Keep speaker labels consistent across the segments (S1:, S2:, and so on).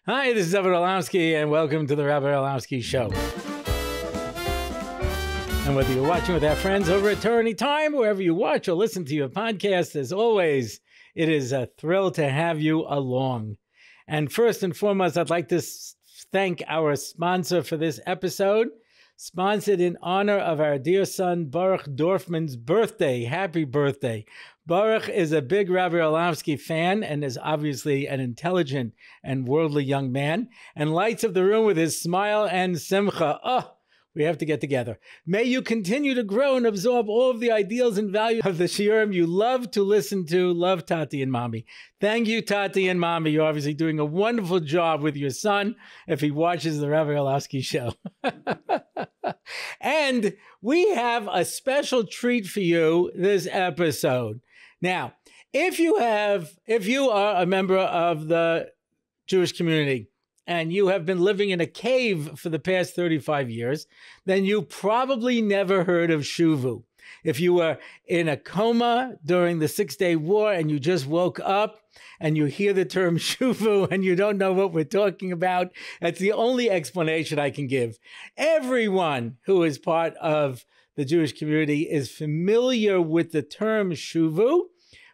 S1: Hi, this is Rabbi Orlofsky, and welcome to the Rabbi Orlofsky Show. And whether you're watching with our friends over at Torah Time, wherever you watch or listen to your podcast, as always, it is a thrill to have you along. And first and foremost, I'd like to thank our sponsor for this episode, sponsored in honor of our dear son, Boruch Dorfman's birthday. Happy birthday. Boruch is a big Rabbi Orlofsky fan and is obviously an intelligent and worldly young man and lights up the room with his smile and simcha. Oh, we have to get together. May you continue to grow and absorb all of the ideals and values of the Shiurim you love to listen to. Love, Tatty and Mommy. Thank you, Tatty and Mommy. You're obviously doing a wonderful job with your son if he watches the Rabbi Orlofsky Show. And we have a special treat for you this episode. Now, if you are a member of the Jewish community and you have been living in a cave for the past 35 years, then you probably never heard of Shuvu. If you were in a coma during the 6-Day War and you just woke up and you hear the term Shuvu and you don't know what we're talking about, that's the only explanation I can give. Everyone who is part of the Jewish community is familiar with the term Shuvu,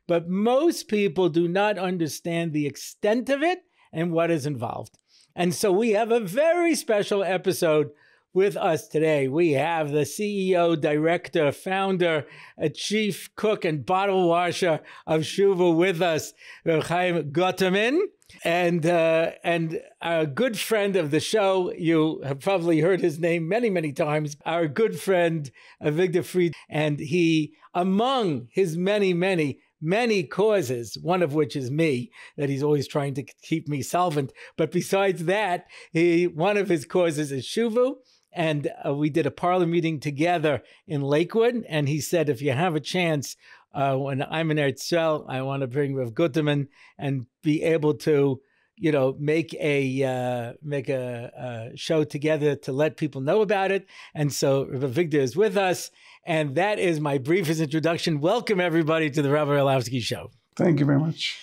S1: but most people do not understand the extent of it and what is involved. And so we have a very special episode with us today. We have the CEO, director, founder, a chief cook and bottle washer of Shuvu with us, Rabbi Gutterman, and a good friend of the show. You have probably heard his name many, many times. Our good friend, Avigdor, and he, among his many causes, one of which is me, that he's always trying to keep me solvent. But besides that, one of his causes is Shuvu. And we did a parlor meeting together in Lakewood. And he said, if you have a chance, when I'm in Eretz Yisrael, I want to bring Rabbi Gutterman and be able to, make a show together to let people know about it. And so Rabbi Avigdor is with us. And that is my briefest introduction. Welcome, everybody, to the Rabbi Orlofsky Show.
S2: Thank you very much.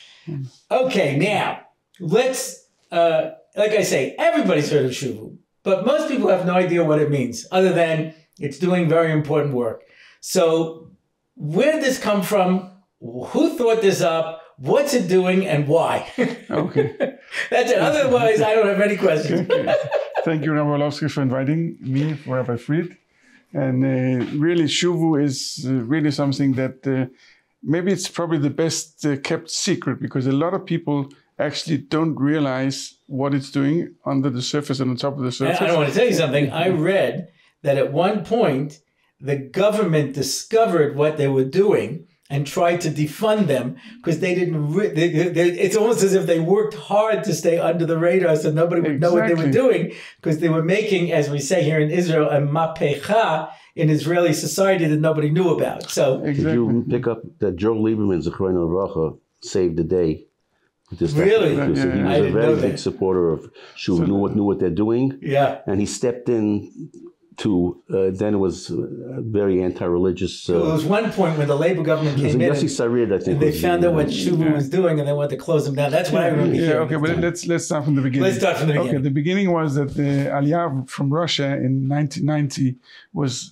S1: Okay, now, let's, like I say, everybody's heard of Shuvu, but most people have no idea what it means, other than it's doing very important work. So where did this come from? Who thought this up? What's it doing, and why?
S2: Okay.
S1: That's it. Otherwise, I don't have any questions.
S2: Okay. Thank you, Rabbi Orlofsky, for inviting me, for Rabbi Fried. And really, Shuvu is really something that maybe it's probably the best kept secret, because a lot of people actually don't realize what it's doing under the surface and on top of the surface.
S1: And I want to tell you something. I read that at one point, the government discovered what they were doing and tried to defund them because they didn't. It's almost as if they worked hard to stay under the radar so nobody would know what they were doing, because they were making, as we say here in Israel, a mapecha in Israeli society that nobody knew about. So,
S3: Did you pick up that Joe Lieberman, Zechariah Racha, saved the day?
S1: Really?
S3: He was a very big supporter of Shuvu, knew what they're doing.
S1: Yeah.
S3: And he stepped in to, then it was very anti-religious.
S1: There was one point when the Labor government came in and they found out what Shuvu was doing and they wanted to close them down. That's what I remember hearing.
S2: Okay, but let's start from the beginning.
S1: Let's start from the beginning.
S2: Okay, the beginning was that the Aliyah from Russia in 1990 was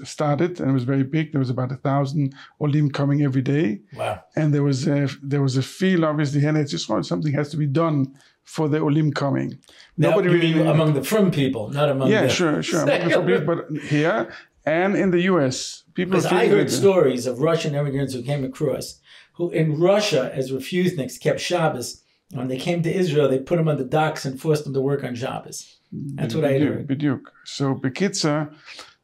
S2: started, and it was very big. There was about 1,000 Olim coming every day.
S1: Wow. And
S2: there was a feel, obviously, and it just wanted something has to be done for the Olim coming.
S1: Now, nobody really among the frum people, not among
S2: the sure. Among the frum people, but here and in the U.S. people.
S1: Because I heard stories of Russian immigrants who came across, who in Russia as refuseniks kept Shabbos. When they came to Israel, they put them on the docks and forced them to work on Shabbos. That's what I heard.
S2: B'diuk. So Bekitza,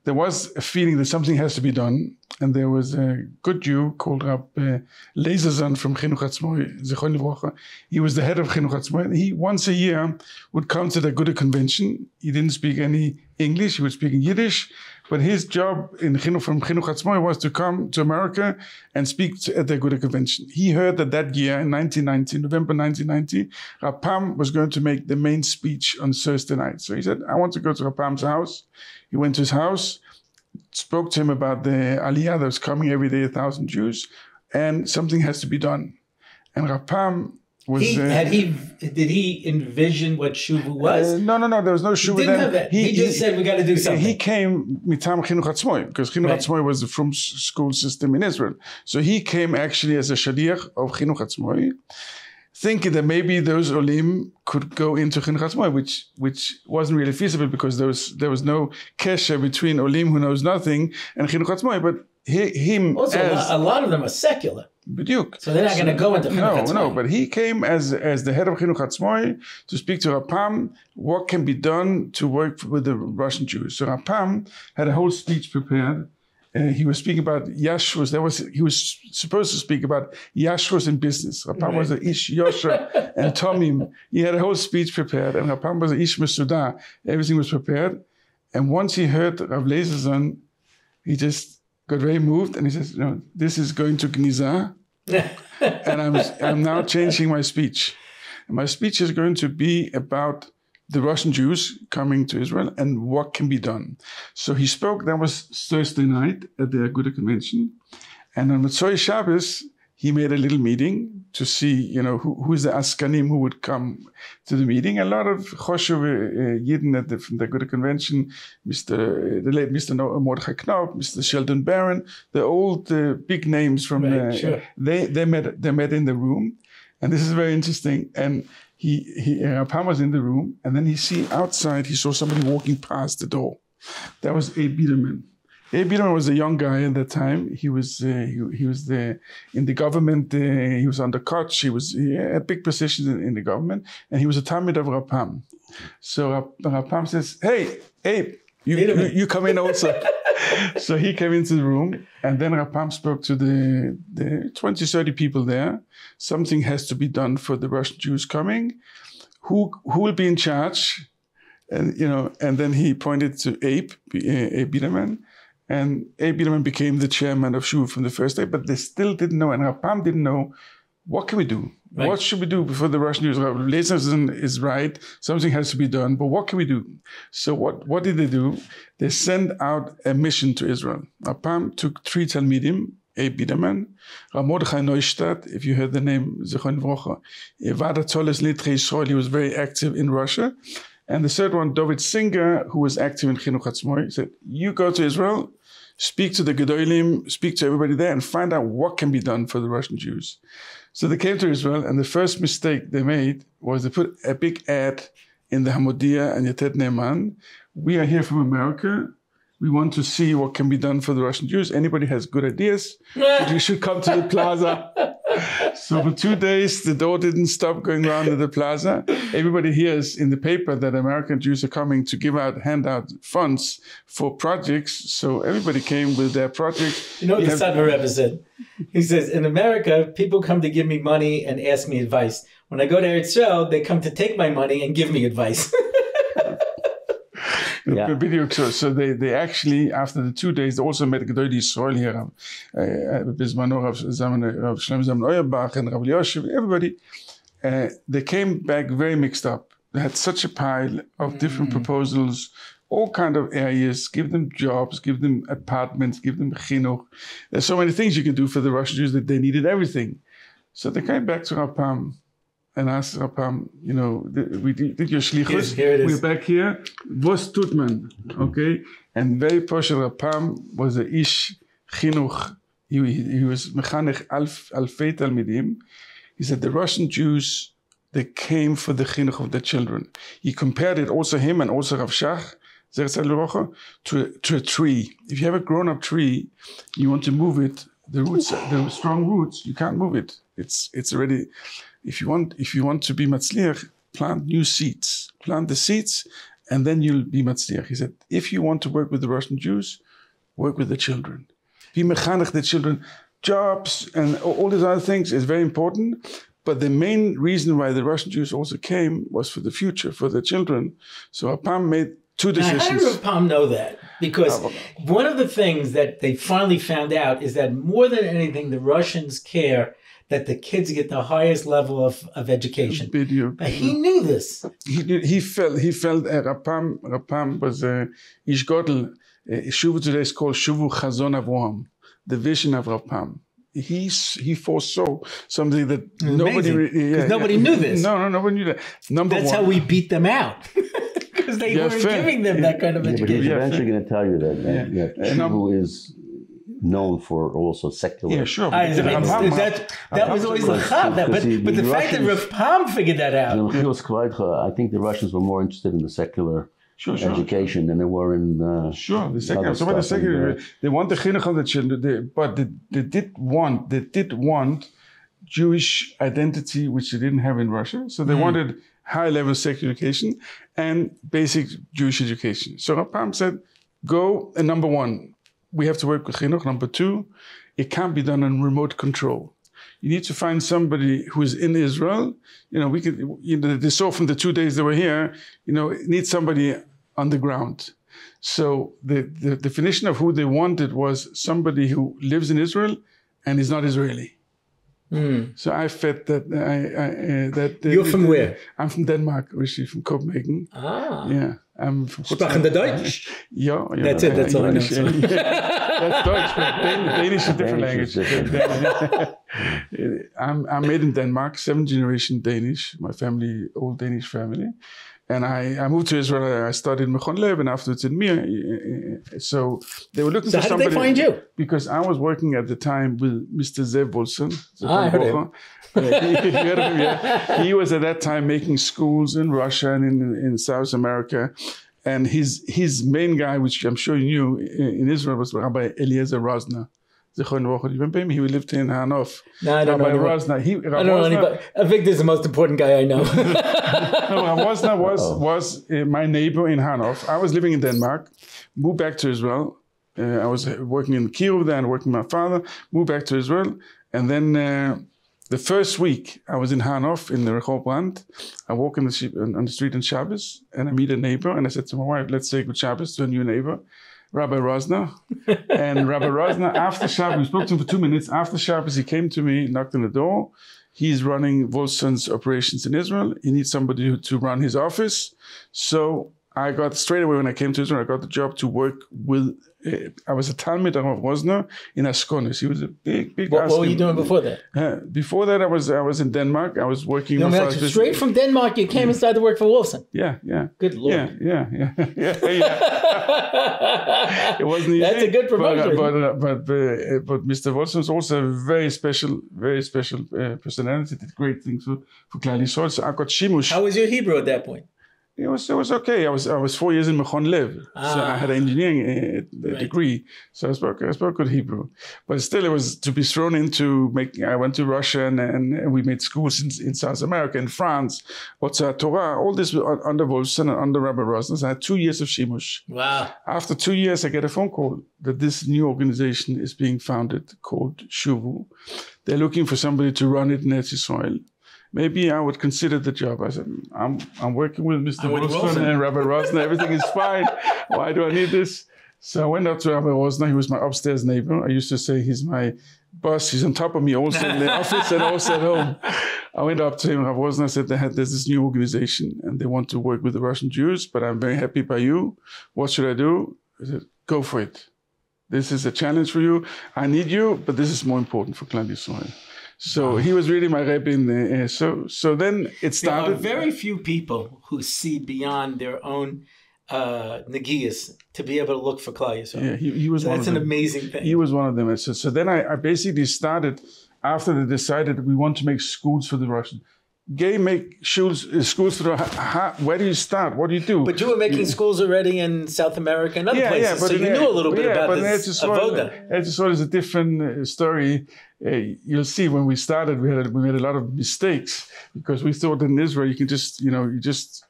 S2: there was a feeling that something has to be done. And there was a good Jew called Rabbi Lezerzan from Chinuch Atzmoi, Zechon Livrocha. He was the head of Chinuch Atzmoi. He, once a year, would come to the Gute convention. He didn't speak any English. He would speak in Yiddish. But his job from Chinuch Atzmoi was to come to America and speak at the Gute convention. He heard that year, in November 1990, Rapam was going to make the main speech on Thursday night. So he said, I want to go to Rapam's house. He went to his house, spoke to him about the Aliyah that was coming every day, 1,000 Jews, and something has to be done. And Rapam
S1: Did he envision what Shuvu was?
S2: No. There was no Shuvu.
S1: He didn't have that. He just said we got to do something.
S2: He came mitam Chinuch Atzmoi because Chinuch Atzmoi was the frum school system in Israel. So he came actually as a shaliach of Chinuch Atzmoi, thinking that maybe those olim could go into Chinuch Atzmoi, which wasn't really feasible because there was no kesher between olim who knows nothing and Chinuch Atzmoi. But him
S1: also, a lot of them are secular.
S2: B'diuk.
S1: So they're not going to go into Chinuch Atzmoi.
S2: No, but he came as the head of Chinuch Atzmoi to speak to Rapam, what can be done to work with the Russian Jews. So Rapam had a whole speech prepared. He was speaking about Yashrus. He was supposed to speak about Yashrus in business. Rapam was a Ish Yosher and Tomim. He had a whole speech prepared, and Rapam was a Ish Mesudah. Everything was prepared. And once he heard Rav Leizerson, he just got very moved, and he says, "No, this is going to Gniza, and I'm now changing my speech. And my speech is going to be about the Russian Jews coming to Israel and what can be done." So he spoke. That was Thursday night at the Avigdor convention, and on Motzei Shabbos he made a little meeting to see, who's the Askanim who would come to the meeting. A lot of Choshev Yidden from the Avigdor convention, the late Mr. Mordechai Knop, Mr. Sheldon Barron, the old big names from they met in the room, and this is very interesting. And Rapam was in the room, and then he saw somebody walking past the door. That was Abe Biederman. Abe Biederman was a young guy at that time. He was in the government. He was under Koch. He had big positions in the government, and he was a Talmid of Rapam. So Rapam says, "Hey, Abe, you come in also." So he came into the room, and then Rapam spoke to the 20, 30 people there. Something has to be done for the Russian Jews coming. Who will be in charge? And and then he pointed to Abe Biederman. And Abe Biederman became the chairman of Shuvu from the first day, but they still didn't know, and Rapam didn't know, what can we do? Right. What should we do before the Russian Jews? Leizerson is right, something has to be done, but what can we do? So what did they do? They sent out a mission to Israel. Rapam took 3 Talmidim, Abe Biederman, Rav Mordechai Neustadt, if you heard the name, Zechon Vrocha, he was very active in Russia. And the third one, Dovid Singer, who was active in Chinuch Atzmoi, he said, you go to Israel, speak to the Gedolim, speak to everybody there, and find out what can be done for the Russian Jews. So they came to Israel, and the first mistake they made was they put a big ad in the Hamodia and Yatet Ne'eman. We are here from America. We want to see what can be done for the Russian Jews. Anybody has good ideas, you should come to the plaza. So for 2 days, the door didn't stop going around at the plaza. Everybody hears in the paper that American Jews are coming to hand out funds for projects. So everybody came with their projects.
S1: You know what the Sadhver Rebbe said? He says, in America, people come to give me money and ask me advice. When I go to Eretz Yisrael, they come to take my money and give me advice.
S2: So they actually, after the 2 days, they also met Gedolei Yisrael here, Bismano, Rav Shlomo Zalman Auerbach and Rav Yoshev, everybody. They came back very mixed up. They had such a pile of different proposals, all kind of areas, give them jobs, give them apartments, give them chinuch. There's so many things you can do for the Russian Jews that they needed everything. So they came back to Rapam and asked Rapam, we did your shlichus. We're back here. Was tut man? Okay? And very posh Rapam was a ish chinuch. He was mechanech alfei talmidim. He said the Russian Jews, they came for the chinuch of the children. He compared it, also him and also Rav Shach, to a tree. If you have a grown-up tree, you want to move it, the strong roots, you can't move it. It's already... If you want to be matzliach, plant new seeds. Plant the seeds, and then you'll be matzliach. He said, if you want to work with the Russian Jews, work with the children. Be mechanech the children. Jobs and all these other things is very important. But the main reason why the Russian Jews also came was for the future, for the children. So Rapam made 2 decisions.
S1: How did Rapam know that? Because one of the things that they finally found out is that more than anything, the Russians care that the kids get the highest level of education. But he knew this.
S2: He felt Rapam was Ish Godel. Shuvu today is called Shuvu Chazon Avraham, the vision of Rapam. he foresaw something that
S1: nobody knew this.
S2: No, nobody knew that.
S1: That's how we beat them out. Because they weren't giving them that kind of education.
S3: But he's eventually going to tell you that Shuvu is known for also secular.
S2: Yeah, sure.
S1: That was always the chab. But the fact that Rav Pam figured that out.
S3: I think the Russians were more interested in the secular education than they were in
S2: the secular. So the secular, they want the chinuch of the children, but they did want Jewish identity, which they didn't have in Russia. So they wanted high-level secular education and basic Jewish education. So Rav Pam said, go, and number one, we have to work with chinuch. Number two, it can't be done on remote control. You need to find somebody who is in Israel. They saw from the 2 days they were here, it needs somebody on the ground. So the definition of who they wanted was somebody who lives in Israel and is not Israeli. So I felt that
S1: You're from where?
S2: I'm from Denmark, originally from Copenhagen. Yeah. I'm from
S1: Sprachende Deutsch?
S2: Yeah.
S1: That's it. That's all I know.
S2: That's Deutsch, but Danish is a different language. I'm made in Denmark, 7th generation Danish. My family, old Danish family. And I moved to Israel. I studied in Mechon Lev and afterwards in Mir. So they were looking for somebody.
S1: How did they find you?
S2: Because I was working at the time with Mr. Zev Bolson.
S1: I heard him.
S2: He was at that time making schools in Russia and in South America. And his main guy, which I'm sure you knew in Israel, was Rabbi Eliezer Rosner. He lived in Hanof.
S1: No, I don't know.
S2: Rosner.
S1: I don't know anybody. Avigdor is the most important guy I know.
S2: Rosner was my neighbor in Hanof. I was living in Denmark, moved back to Israel. I was working in Kyiv there and working with my father, moved back to Israel. And then the first week I was in Hanof in the Rehov Brand. I walk on the street on Shabbos and I meet a neighbor and I said to my wife, let's say good Shabbos to a new neighbor. Rabbi Rosner. And Rabbi Rosner, after Shabbos, we spoke to him for 2 minutes. After Shabbos, he came to me, knocked on the door. He's running Wolfson's operations in Israel. He needs somebody to run his office. So I got straight away when I came to Israel, I got the job to work with, I was a Talmid of Rosner in Askonis. He was a big
S1: What were you doing before that?
S2: Before that, I was in Denmark. I was working.
S1: Straight from Denmark, you came and started to work for Wolfson.
S2: Yeah.
S1: Good Lord.
S2: Yeah. It wasn't easy.
S1: That's a good promotion.
S2: But Mr. Wolfson is also a very special personality. Did great things for Klal Yisrael. So I got shimush.
S1: How was your Hebrew at that point?
S2: It was okay. I was 4 years in Mechon Lev, so I had an engineering degree. So I spoke good Hebrew, but still, it was to be thrown into making. I went to Russia and we made schools in South America, in France, Otzat Torah. All this under Wolfson and under Rabbi Rosner. So I had 2 years of shimush.
S1: Wow!
S2: After 2 years, I get a phone call that this new organization is being founded called Shuvu. They're looking for somebody to run it in Eretz Yisrael. Maybe I would consider the job. I said, I'm working with Mr. Wilson and Rabbi Rosner. Everything is fine. Why do I need this? So I went up to Rabbi Rosner. He was my upstairs neighbor. I used to say he's my boss. He's on top of me also in the office and also at home. I went up to him, Rabbi Rosner. I said, there's this new organization and they want to work with the Russian Jews, but I'm very happy by you. What should I do? I said, go for it. This is a challenge for you. I need you, but this is more important for Klal Yisrael. So he was really my Rebbe in the, so then it started.
S1: There are very few people who see beyond their own negias to be able to look for Klal Yisrael.
S2: Yeah, he was one of them.
S1: That's an amazing thing.
S2: He was one of them. So then I basically started, after they decided we want to make schools for the Russians. Gay make schools for the, where do you start? What do you do?
S1: But you were making schools already in South America and other places, so you knew a little bit about this avoda.
S2: Eretz Yisrael is a different story. You'll see when we started, we made a lot of mistakes because we thought in Israel you can just, you just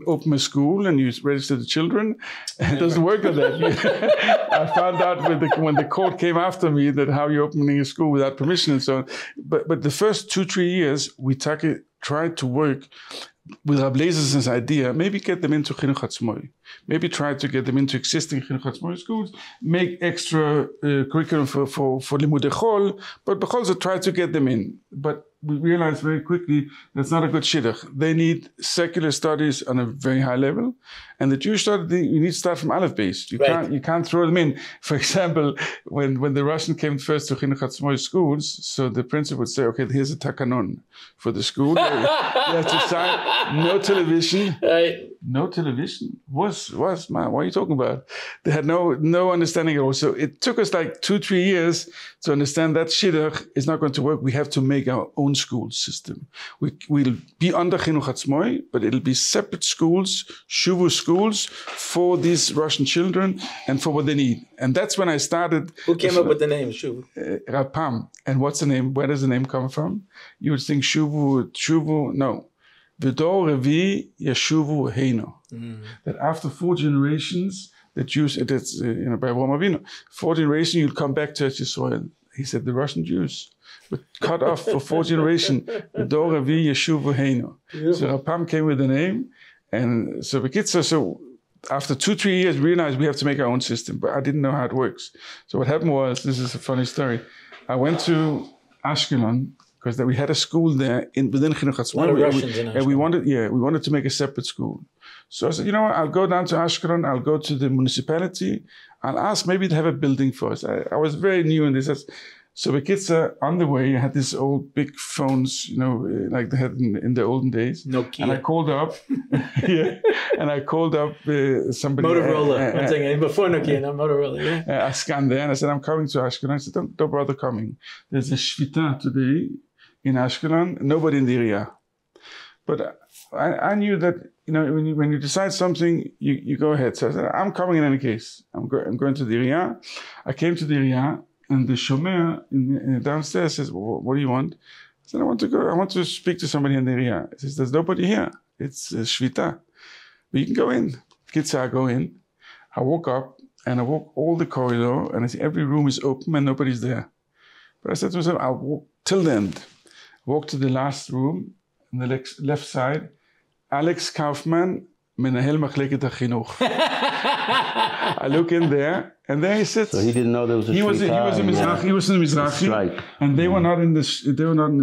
S2: open a school and you register the children. It doesn't work like that. I found out when the court came after me that how you're opening a school without permission and so on. But the first 2-3 years, we tried to work with Rabbi Lezer's idea, maybe get them into Chinuch Hatzmoi, maybe try to get them into existing Chinuch Hatzmoi schools, make extra curriculum for Limudei Chol, but also try to get them in. but we realized very quickly that's not a good shidduch. They need secular studies on a very high level, and the Jewish study you need to start from Aleph base. You can't throw them in. For example, when the Russian came first to Chinuch Hatzmoi schools, so the principal would say, "Okay, here's a takanon for the school. You have to sign no television." Right. No television. What are you talking about? They had no understanding at all. So it took us like 2-3 years to understand that shidduch is not going to work. We have to make our own school system. We'll be under Chinuch Hatzmoi, but it'll be separate schools, Shuvu schools for these Russian children and for what they need. And that's when I started.
S1: Who came up with the name Shuvu?
S2: Rapam. And what's the name? Where does the name come from? You would think Shuvu, no. Avigdor Revi Yeshuvu Heino. That after 4 generations, the Jews, that's by Avraham Avinu, 4 generations, you'll come back to Israel. He said the Russian Jews were cut off for 4 generations. Avigdor Revi Yeshuvu Heino. So Rapam came with the name, and so after 2-3 years, we realized we have to make our own system, but I didn't know how it works. So what happened was, this is a funny story. I went to Ashkelon, because we had a school there within Chinuch Hatzmoi. And we wanted to make a separate school. So I said, you know what, I'll go down to Ashkelon, I'll go to the municipality, I'll ask maybe to have a building for us. I was very new in this. So the kids on the way, I had these old big phones, like they had in the olden days.
S1: Nokia.
S2: And I called up, somebody.
S1: Motorola. I'm saying before Nokia, not Motorola.
S2: I scanned there and I said, I'm coming to Ashkelon. I said, don't bother coming. There's a shvita today in Ashkelon, nobody in the area. But I knew that, when you decide something, you go ahead. So I said, I'm coming in any case. I'm going to the area. I came to the area, and the shomer downstairs says, what do you want? I said, I want to speak to somebody in the area. He says, there's nobody here. It's shvita. But you can go in. Kids say, I go in. I walk up, and I walk all the corridor, and I see every room is open, and nobody's there. But I said to myself, I'll walk till the end. Walk to the last room, on the left side. Alex Kaufman, Menahel Machleket HaChinuch. I look in there, and there he sits.
S3: So he didn't know there was a
S2: strike. He was in the Mizrahi, and they were not in the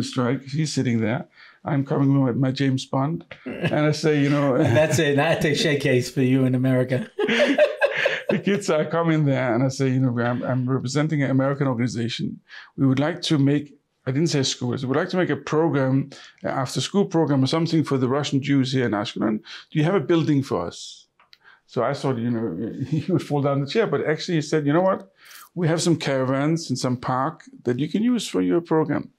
S2: strike. He's sitting there. I'm coming with my James Bond, and I say,
S1: that's an attaché case for you in America.
S2: The kids, I come in there, and I say, I'm representing an American organization. We would like to make. I didn't say schools. We'd like to make a program, after school program or something for the Russian Jews here in Ashkelon. Do you have a building for us? So I thought, he would fall down the chair. But actually he said, you know what? We have some caravans in some park that you can use for your program.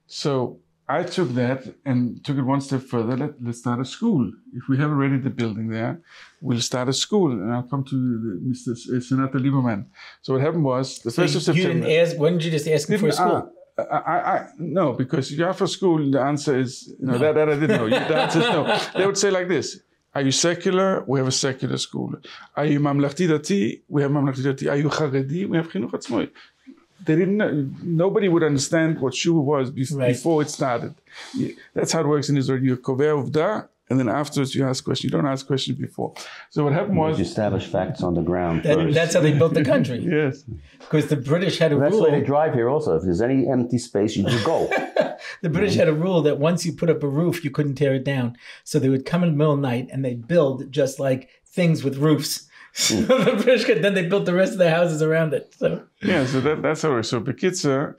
S2: So I took that and took it one step further. Let's start a school. If we have already the building there, we'll start a school. And I'll come to Mr. Senator Lieberman. So what happened was, the 1st of September...
S1: When did you just ask him for a school?
S2: No, because if you ask for school, the answer is, that I didn't know. The answer is no. They would say like this: are you secular? We have a secular school. Are you mamlachti dati? We have mamlachti dati. Are you charedi? We have chinuch hatzmoi. They didn't know. Nobody would understand what Shuvu was before it started. That's how it works in Israel. You kover uvda, and then afterwards you ask questions. You don't ask questions before. So what happened was...
S3: You establish facts on the ground first.
S1: That's how they built the country.
S2: Yes.
S1: Because the British had a rule...
S3: That's why they drive here also. If there's any empty space, you just go.
S1: The British had a rule that once you put up a roof, you couldn't tear it down. So they would come in the middle of the night and they'd build just like things with roofs. So the British then they built the rest of their houses around it. So
S2: that's how it works. So Bekitzer,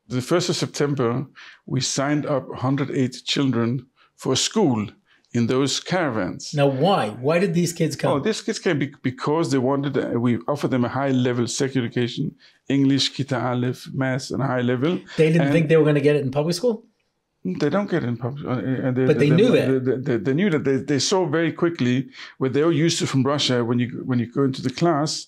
S2: the 1st of September, we signed up 108 children for a school in those caravans.
S1: Now, why? Why did these kids come?
S2: Oh, these kids came because they wanted, we offered them a high-level secular education, English, Kita Aleph, Maths, and a high level.
S1: They didn't think they were going to get it in public school?
S2: They don't get it in public.
S1: But they knew that.
S2: They knew that. They saw very quickly what they were used to from Russia. When you go into the class,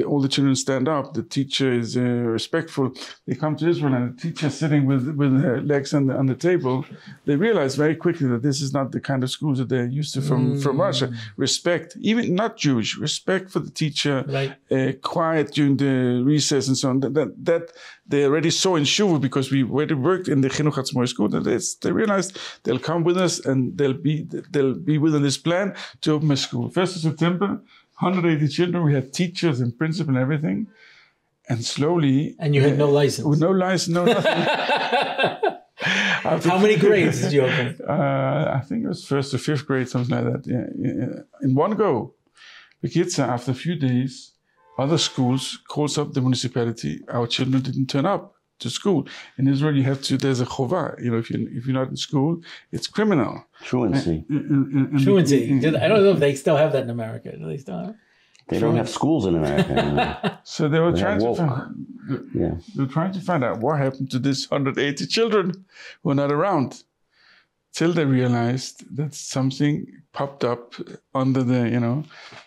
S2: all the children stand up. The teacher is respectful. They come to Israel, and the teacher sitting with her legs on the table. They realize very quickly that this is not the kind of schools that they're used to from Russia. Respect, even not Jewish, respect for the teacher. Right. Quiet during the recess and so on. That they already saw in Shuvu because we already worked in the Chinuch Hatzmoi school. They realized they'll come with us and they'll be within this plan to open a school. 1st of September. 180 children. We had teachers and principal and everything. And slowly...
S1: And you had no license?
S2: With no license, no nothing.
S1: How many grades did you open?
S2: I think it was 1st to 5th grade, something like that. Yeah. In one go. The kids, after a few days, other schools calls up the municipality. Our children didn't turn up to school. In Israel, you have to, there's a chovah. You know, if you're not in school, it's criminal.
S3: Truancy.
S1: Truancy. I don't know if they still have that in America. Do they still have it?
S3: They don't have schools in America.
S2: So they were trying to find out what happened to these 180 children who are not around, till they realized that something popped up under the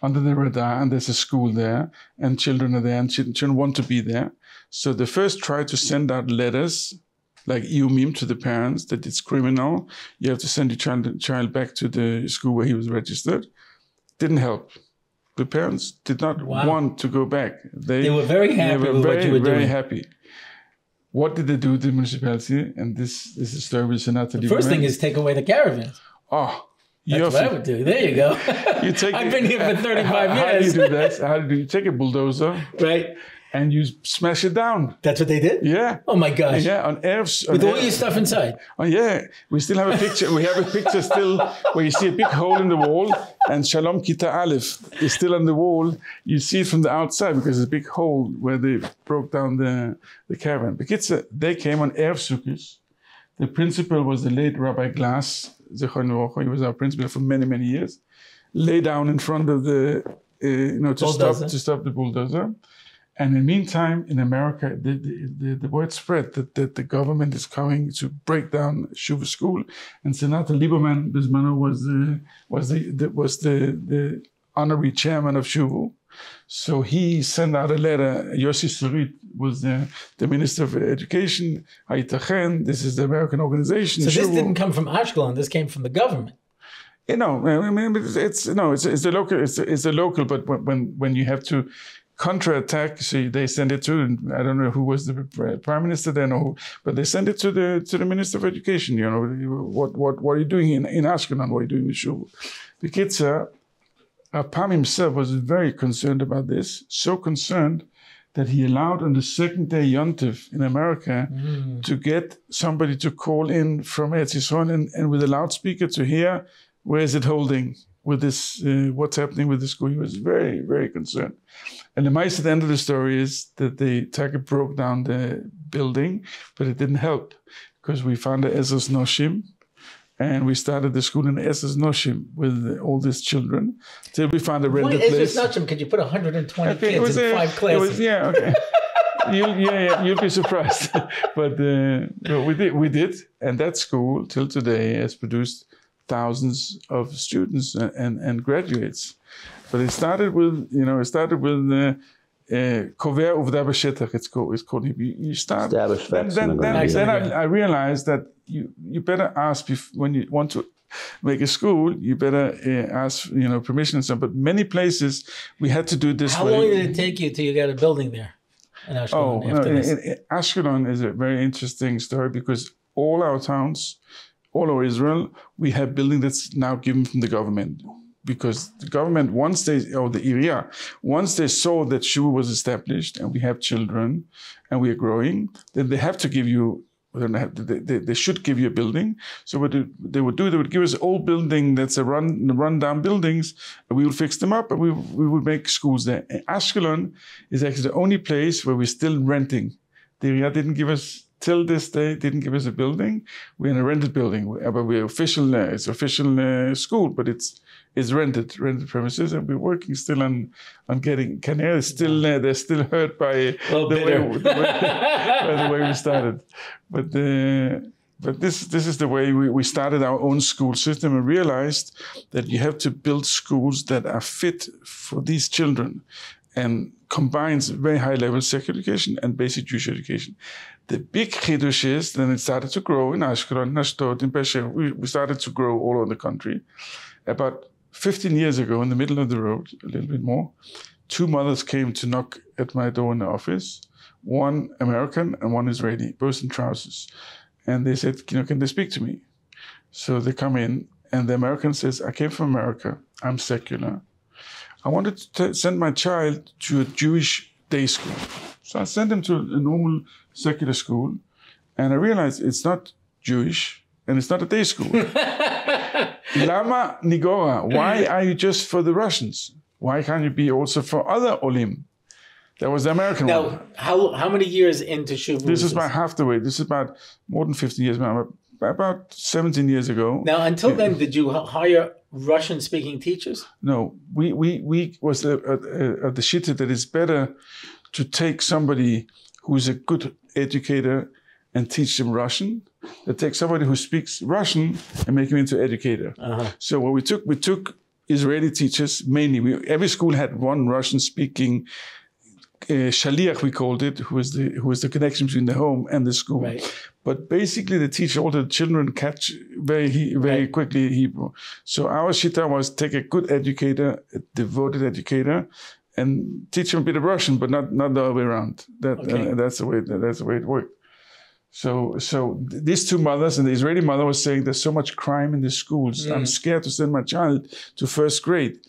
S2: radar, and there's a school there, and children are there, and children want to be there. So they first tried to send out letters, like Iumim, to the parents that it's criminal. You have to send your child back to the school where he was registered. Didn't help. The parents did not want to go back. They were very happy with what you were doing. Very happy. What did they do to the municipality? And this is a story with Senata.
S1: The first thing is take away the caravans.
S2: Oh,
S1: that's what I would do. There you go. I've been here for 35 years.
S2: How do you do that? How do you take a bulldozer?
S1: Right.
S2: And you smash it down.
S1: That's what they did?
S2: Yeah.
S1: Oh my gosh.
S2: Yeah, on Erf's.
S1: With all your stuff inside.
S2: Oh yeah. We still have a picture. We have a picture still where you see a big hole in the wall, and Shalom Kita Aleph is still on the wall. You see it from the outside because there's a big hole where they broke down the caravan. The kids, they came on Erf Sukkos. The principal was the late Rabbi Glass. He was our principal for many, many years. Lay down in front of the, to stop the bulldozer. And in the meantime, in America, the word spread that the government is coming to break down Shuvu school. And Senator Lieberman Bismano was the honorary chairman of Shuvu. So he sent out a letter. Yossi Sarit was the Minister of Education. Haitachen, this is the American organization.
S1: So this didn't come from Ashkelon. This came from the government.
S2: I mean, it's the local. But when you have to counterattack, so they send it to, I don't know who was the prime minister then, but they send it to the Minister of Education. You know, what are you doing in Ashkelon? What are you doing in Shuvu? The kids, Pam himself was very concerned about this, so concerned that he allowed on the second day Yontif in America to get somebody to call in from Eretz Yisrael and with a loudspeaker to hear where is it holding with this, what's happening with the school. He was very, very concerned. And the mice at the end of the story is that the attacker broke down the building, but it didn't help because we found the Ezras Noshim and we started the school in Ezras Noshim with all these children till we found a rented place.
S1: Ezras Noshim, could you put 120 kids in 5 classes?
S2: Okay. You'll be surprised. But we did. And that school till today has produced thousands of students and graduates. But it started with, Kover Uvda B'Shetach, it's called. You start. Then I realized that you better ask when you want to make a school, you better ask, permission and stuff. But many places we had to do this.
S1: How long did it take you till you got a building there in Ashkelon?
S2: Ashkelon is a very interesting story because all our towns, all over Israel, we have building that's now given from the government. Because the government, once they saw that Shuvu was established and we have children and we are growing, then they have to give you, they should give you a building. So what they would do, they would give us old building that's run-down buildings, and we would fix them up and we would make schools there. And Ashkelon is actually the only place where we're still renting. The area didn't give us, till this day, didn't give us a building. We're in a rented building, but we're official. It's official school, but it's rented premises, and we're working still on getting. Canary is still they're still hurt by the way we started, but this is the way we started our own school system and realized that you have to build schools that are fit for these children, and combines very high level secular education and basic Jewish education. The big chidush is then it started to grow in Ashkelon, in Ashdod, in Be'er. We started to grow all over the country. About 15 years ago, in the middle of the road, a little bit more, 2 mothers came to knock at my door in the office, one American and one Israeli, both in trousers. And they said, can they speak to me? So they come in, and the American says, I came from America. I'm secular. I wanted to send my child to a Jewish day school. So I sent him to a normal secular school, and I realized it's not Jewish and it's not a day school. Lama Nigora, why are you just for the Russians? Why can't you be also for other Olim? That was the American one.
S1: Now, how many years into Shuvu?
S2: This is about half the way. This is about more than 15 years now. About 17 years ago.
S1: Now, until then, did you hire Russian-speaking teachers?
S2: No, we was at the shitta that it's better to take somebody who's a good educator and teach them Russian, than take somebody who speaks Russian and make him into educator. So what we took Israeli teachers mainly. Every school had one Russian-speaking shaliach, we called it, who was the connection between the home and the school.
S1: Right.
S2: But basically, they teach all the children catch very quickly Hebrew. So our shita was take a good educator, a devoted educator, and teach them a bit of Russian, but not the other way around. That's the way it worked. So these two mothers, and the Israeli mother was saying, there's so much crime in the schools. I'm scared to send my child to first grade.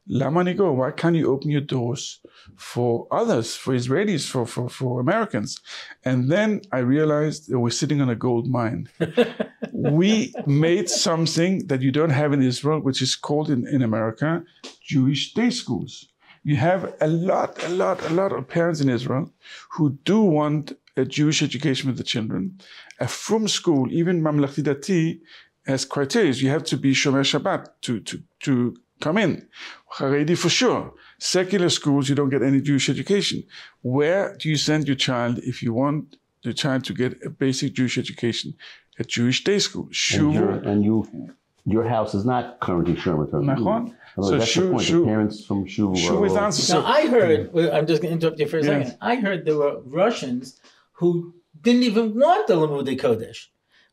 S2: Lama nigo, why can't you open your doors for others, for Israelis, for Americans? And then I realized that we're sitting on a gold mine. We made something that you don't have in Israel, which is called in America, Jewish day schools. You have a lot of parents in Israel who do want a Jewish education with the children. From school, even Mamlechti Dati has criteria. You have to be Shomer Shabbat to come in. Haredi for sure. Secular schools, you don't get any Jewish education. Where do you send your child if you want the child to get a basic Jewish education? A Jewish day school.
S3: Shuvu. Your house is not currently Sherman. So that's the point. The parents from Shuvu
S2: is answer.
S1: Now, I heard, I'm just going to interrupt you for a second. I heard there were Russians who didn't even want the Limudei Kodesh,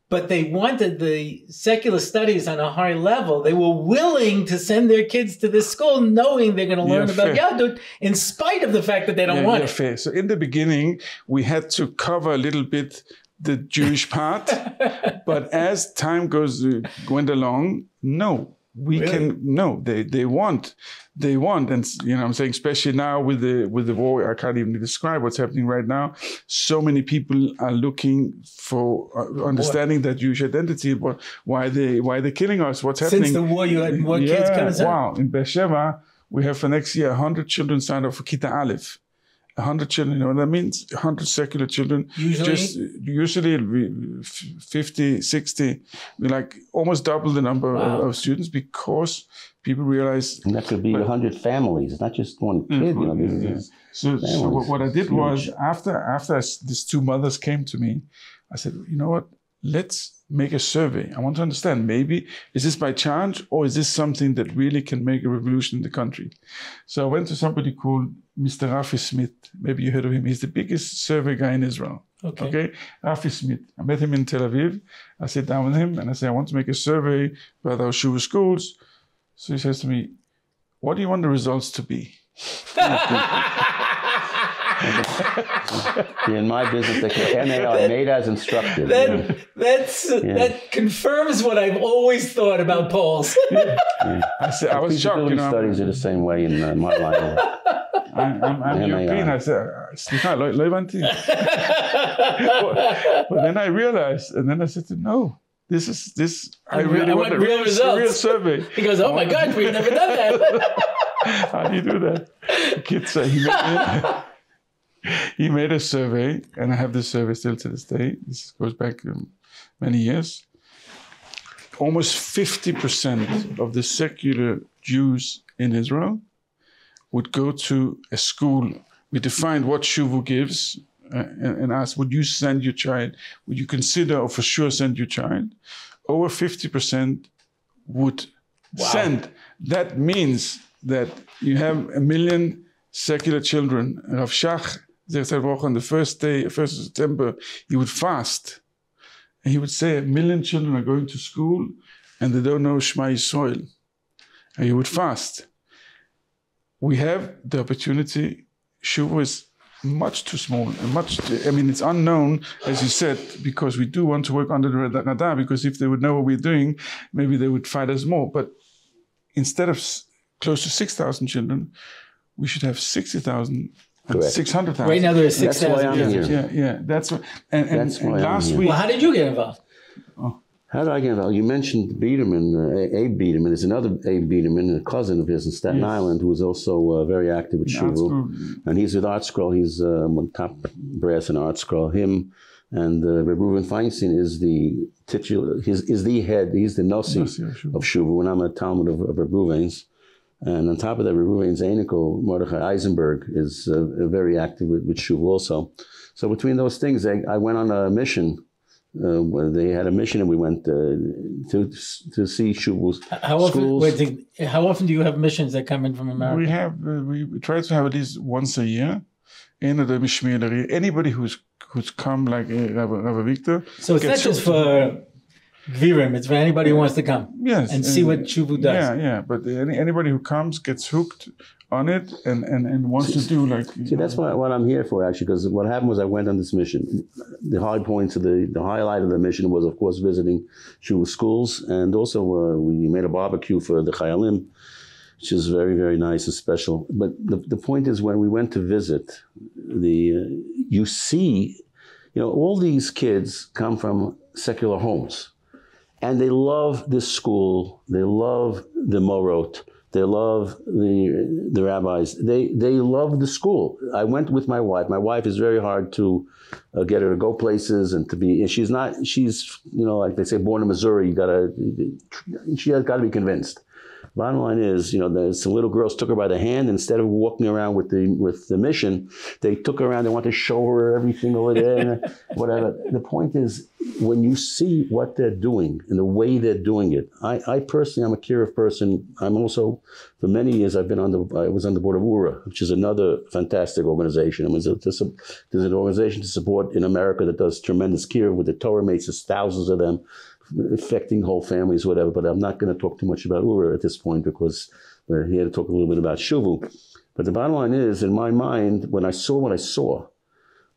S1: but they wanted the secular studies on a high level. They were willing to send their kids to this school knowing they're going to learn about Yahudut in spite of the fact that they don't want it.
S2: Fair. So in the beginning, we had to cover a little bit the Jewish part, but as time went along, they want, and I'm saying, especially now with the war, I can't even describe what's happening right now. So many people are looking for understanding that Jewish identity, but why they're killing us? What's happening?
S1: Since the war, you had more kids coming out.
S2: Wow! In Beersheba, we have for next year 100 children signed up for Kita Aleph. 100 children, you know what that means? 100 secular children. Usually it'll be 50, 60. We like almost double the number of students because people realize.
S3: And that could be 100 families. It's not just one kid.
S2: So what I did was after these two mothers came to me, I said, you know what? Let's make a survey. I want to understand, maybe, is this by chance or is this something that really can make a revolution in the country? So I went to somebody called Mr. Rafi Smith. Maybe you heard of him. He's the biggest survey guy in Israel. Okay? Rafi Smith. I met him in Tel Aviv. I sat down with him and I said, I want to make a survey about our Shuvu schools. So he says to me, what do you want the results to be?
S3: In my business, they are made as instructed.
S1: That confirms what I've always thought about polls.
S2: I was shocked.
S3: Studies are the same way in my line.
S2: I'm European. I said, but then I realized, and then I said, no. I really want a real survey.
S1: He goes, oh my God, we've never done that.
S2: How do you do that? The kid said he made a survey, and I have this survey still to this day. This goes back many years. Almost 50% of the secular Jews in Israel would go to a school. We defined what Shuvu gives and asked, would you send your child? Would you consider or for sure send your child? Over 50% would send. That means that you have 1 million secular children. Rav Shach, on the first day, 1st of September, he would fast. And he would say 1 million children are going to school and they don't know Shema Yisrael. And he would fast. We have the opportunity. Shuvu is much too small and it's unknown, as you said, because we do want to work under the radar, because if they would know what we're doing, maybe they would fight us more. But instead of close to 6,000 children, we should have 60,000
S3: Correct.
S2: 600,000.
S1: Right now there are 6,000
S3: kids.
S2: Yeah. That's what. And last week.
S1: Well, how did you get involved?
S3: How did I get involved? You mentioned Biederman, Abe Biederman. There's another Abe Biederman, a cousin of his in Staten Island, who is also very active with Shuvu. And he's with Art Scroll. He's on top brass in Art Scroll. Him and Rabbi Feinstein is the titular, is the head, he's the Nossi of Shuvu. And I'm a Talmud of Rabbi Ruvain's. And on top of that, Rabbi Ruvain's Anikel, Mordechai Eisenberg, is very active with Shuvu also. So between those things, I went on a mission. They had a mission, and we went to see Shuvu's schools.
S1: How often do you have missions that come in from America?
S2: We try to have at least once a year. Anybody who's come, like Rabbi Avigdor.
S1: So it's not just for Gvirim, it's for anybody who wants to come.
S2: Yes,
S1: and see what Shuvu does.
S2: Yeah. But anybody who comes gets hooked on it and wants to do like.
S3: See, that's what I'm here for, actually, because what happened was I went on this mission. The high points of the highlight of the mission was, of course, visiting Shuvu schools, and also we made a barbecue for the Chayalim, which is very, very nice and special. But the point is, when we went to visit, you see, all these kids come from secular homes. And they love this school. They love the morot. They love the rabbis. They love the school. I went with my wife. My wife is very hard to get her to go places and to be. She's like they say, born in Missouri. She has got to be convinced. Bottom line is, some little girls took her by the hand. Instead of walking around with the mission, they took her around. They wanted to show her everything over there, and whatever. The point is, when you see what they're doing and the way they're doing it, I personally, I'm a Kiruv person. I'm also, for many years, I was on the board of URA, which is another fantastic organization. There's an organization to support in America that does tremendous Kiruv with the Torah mates. There's thousands of them, affecting whole families, whatever. But I'm not going to talk too much about URA at this point because we're here to talk a little bit about Shuvu. But the bottom line is, in my mind, when I saw what I saw,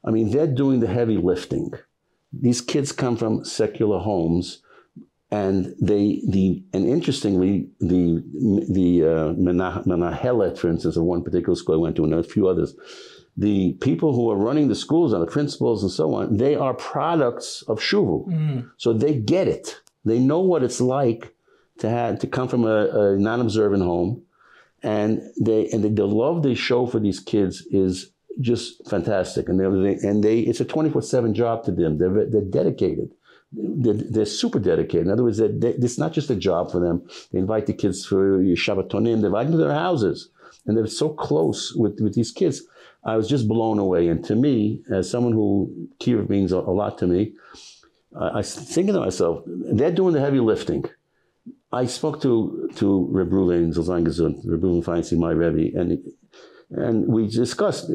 S3: they're doing the heavy lifting. These kids come from secular homes, and interestingly, the Menahelet, for instance, of one particular school I went to, and a few others, the people who are running the schools and the principals and so on, they are products of Shuvu. Mm. So they get it. They know what it's like to come from a non-observant home, and the love they show for these kids is just fantastic. And it's a 24/7 job to them. They're dedicated. They're super dedicated. In other words, it's not just a job for them. They invite the kids for Shabbatonim. They invite them to their houses, and they're so close with these kids. I was just blown away. And to me, as someone who Kiruv means a lot to me, I was thinking to myself, they're doing the heavy lifting. I spoke to Reb Ruvain Zilzan Gesund, Reb Ruvain Feinstein, my Rebbe, and we discussed.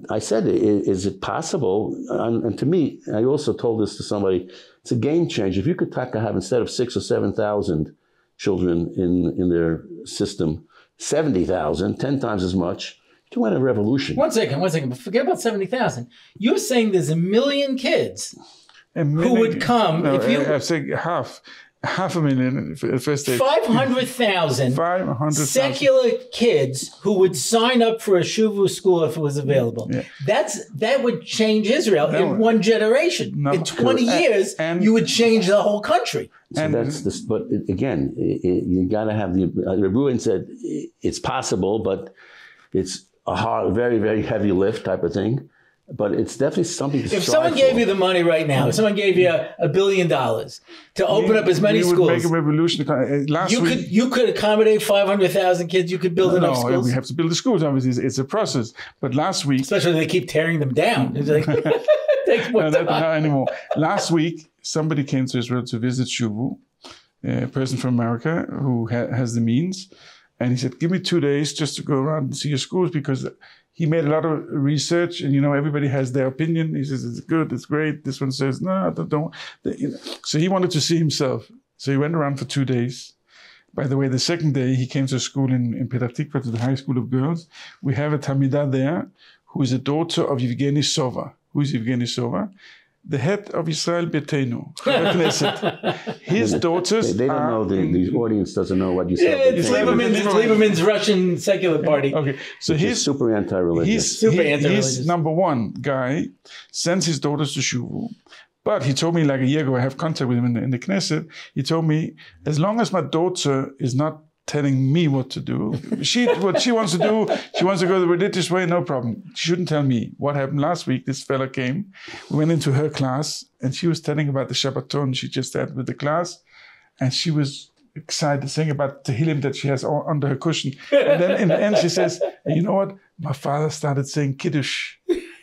S3: I said, is it possible? And to me, I also told this to somebody, it's a game changer. If you could have, instead of 6,000 or 7,000 children in their system, 70,000, 10 times as much, you want a revolution.
S1: One second. But forget about 70,000. You're saying there's 1 million kids who would come if you...
S2: I say half a million at first stage.
S1: 500,000 secular kids who would sign up for a Shuvu school if it was available. Yeah. That would change Israel in one generation. In 20 years, you would change the whole country.
S3: So but again, you got to have the... Ruben said it's possible, but it's a hard, very, very heavy lift type of thing. But it's definitely something to strive for. If
S1: someone gave you the money right now, if someone gave you $1 billion to open up as many schools,
S2: would make a revolution.
S1: You could accommodate 500,000 kids. You could build enough schools.
S2: No, we have to build the schools. Obviously, it's a process. But last week,
S1: especially when they keep tearing them down, it's like
S2: not anymore. Last week, somebody came to Israel to visit Shuvu, a person from America who has the means, and he said, "Give me 2 days just to go around and see your schools," because he made a lot of research, and everybody has their opinion. He says it's good, it's great. This one says no, don't. So he wanted to see himself. So he went around for 2 days. By the way, the second day he came to a school in Petah Tikva, to the high school of girls. We have a Talmidah there who is a daughter of Yevgeny Sova. Who is Yevgeny Sova? the head of Israel Beitenu, his daughters
S3: They don't know, the audience doesn't know what you said.
S1: Yeah, it's Lieberman's Russian secular party.
S2: Okay, so he's
S3: super anti-religious.
S2: He's number one guy, sends his daughters to Shuvu. But he told me like a year ago, I have contact with him in the Knesset, he told me, as long as my daughter is not telling me what to do, what she wants to do, she wants to go the religious way, no problem. She shouldn't tell me. What happened last week, this fella came, we went into her class, and she was telling about the Shabbaton she just had with the class, and she was excited, saying about Tehillim that she has under her cushion. And then in the end she says, you know what, my father started saying Kiddush.